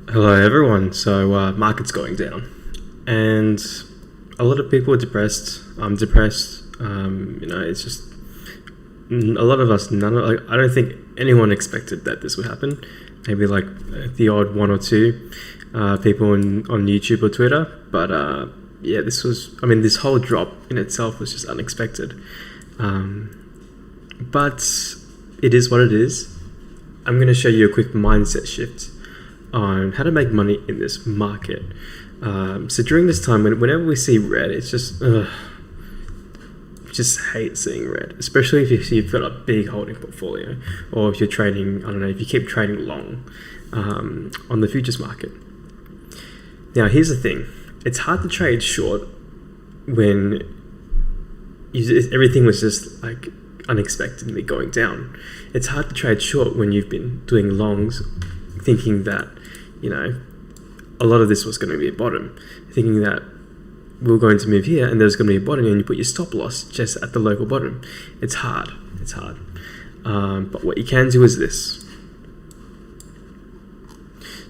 Hello everyone. So market's going down, and a lot of people are depressed. I'm depressed. It's just a lot of us. I don't think anyone expected that this would happen. Maybe like the odd one or two people on YouTube or Twitter, but yeah, this was. I mean, this whole drop in itself was just unexpected. But it is what it is. I'm going to show you a quick mindset shift on how to make money in this market. So during this time, whenever we see red, it's just hate seeing red, especially if you've got a big holding portfolio, or if you're trading, I don't know, if you keep trading long on the futures market. Now, here's the thing. It's hard to trade short when everything was just like unexpectedly going down. It's hard to trade short when you've been doing longs thinking that, a lot of this was going to be a bottom, thinking that we were going to move here and there's going to be a bottom, and you put your stop loss just at the local bottom. It's hard. But what you can do is this.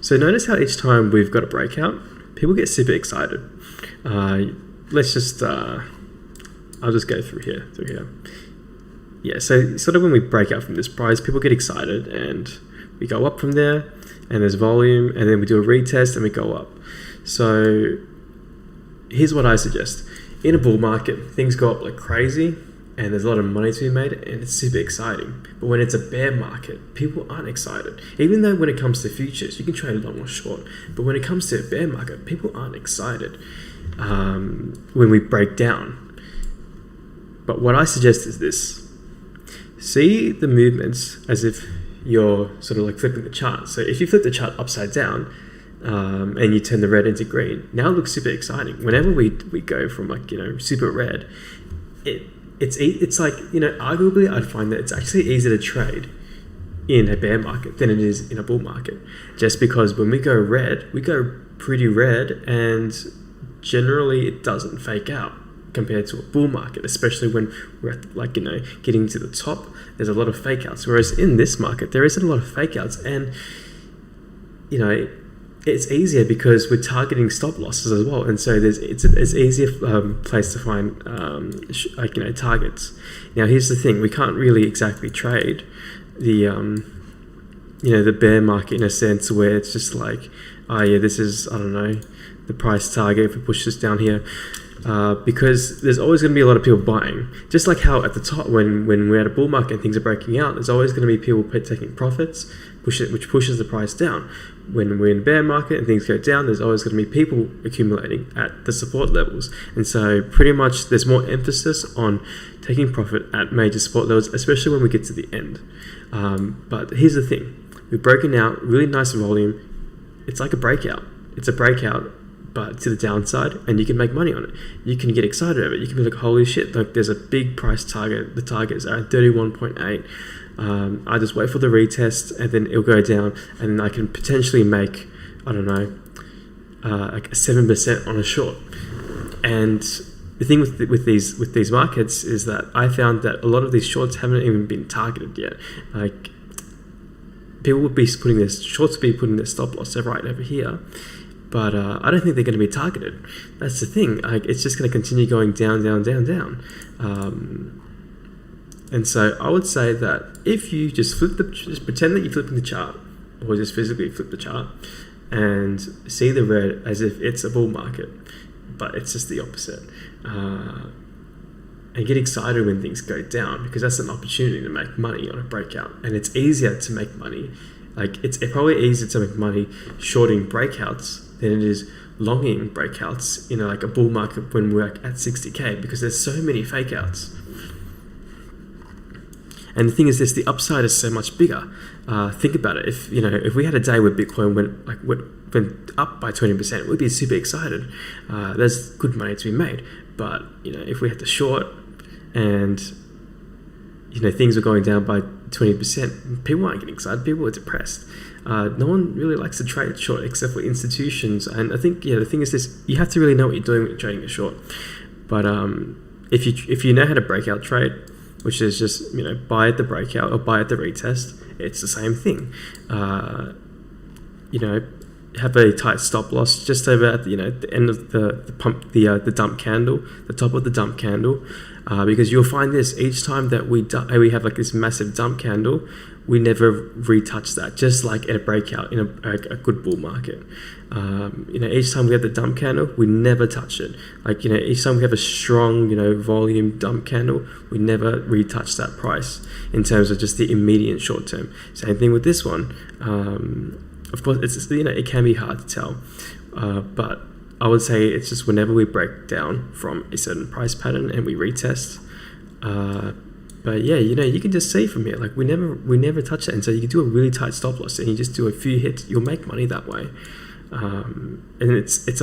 So notice how each time we've got a breakout, people get super excited. Let's just, I'll just go through here. Yeah, so sort of when we break out from this price, people get excited and we go up from there, and there's volume, and then we do a retest and we go up. So here's what I suggest. In a bull market, things go up like crazy and there's a lot of money to be made and it's super exciting. But when it's a bear market, people aren't excited. Even though when it comes to futures, you can trade long or short, but when it comes to a bear market, people aren't excited when we break down. But what I suggest is this. See the movements as if you're sort of like flipping the chart. So if you flip the chart upside down and you turn the red into green, now it looks super exciting. Whenever we go from like, super red, it's like, arguably I'd find that it's actually easier to trade in a bear market than it is in a bull market. Just because when we go red, we go pretty red, and generally it doesn't fake out compared to a bull market, especially when we're at getting to the top. There's a lot of fake outs, whereas in this market there isn't a lot of fake outs, and it's easier because we're targeting stop losses as well, and so it's easier place to find targets. Now here's the thing: we can't really exactly trade the the bear market in a sense where it's just like, oh yeah, this is, I don't know, the price target if we push this down here. Because there's always going to be a lot of people buying. Just like how at the top, when we're at a bull market and things are breaking out, there's always going to be people taking profits, which pushes the price down. When we're in a bear market and things go down, there's always going to be people accumulating at the support levels. And so pretty much there's more emphasis on taking profit at major support levels, especially when we get to the end. But here's the thing. We've broken out, really nice volume. It's like a breakout. It's a breakout, but to the downside, and you can make money on it. You can get excited over it. You can be like, holy shit, like there's a big price target. The target is at 31.8. I just wait for the retest and then it'll go down, and I can potentially make, I don't know, like 7% on a short. And the thing with these markets is that I found that a lot of these shorts haven't even been targeted yet. Like people would be putting their stop loss right over here. But I don't think they're going to be targeted. That's the thing. It's just going to continue going down. And so I would say that if you just pretend that you're flipping the chart, or just physically flip the chart, and see the red as if it's a bull market, but it's just the opposite. And get excited when things go down, because that's an opportunity to make money on a breakout. And it's easier to make money. Like it's probably easier to make money shorting breakouts than it is longing breakouts in like a bull market when we're at 60k, because there's so many fake outs. And the thing is this, the upside is so much bigger. Think about it. If we had a day where Bitcoin went up by 20%, we'd be super excited. There's good money to be made. But if we had to short and things were going down by 20%, people aren't getting excited. People are depressed. No one really likes to trade short except for institutions. And I think the thing is this: you have to really know what you're doing when you're trading a short. But if you know how to breakout trade, which is just buy at the breakout or buy at the retest, it's the same thing. have a tight stop loss just over at the end of the dump candle, the top of the dump candle, because you'll find this each time that we have like this massive dump candle, we never retouch that, just like in a breakout in a good bull market. Each time we have the dump candle, we never touch it. Like, each time we have a strong, volume dump candle, we never retouch that price in terms of just the immediate short term. Same thing with this one. Of course, it can be hard to tell, but I would say it's just whenever we break down from a certain price pattern and we retest. But yeah, you can just see from here, like we never touch it, and so you can do a really tight stop loss, and you just do a few hits, you'll make money that way. And it's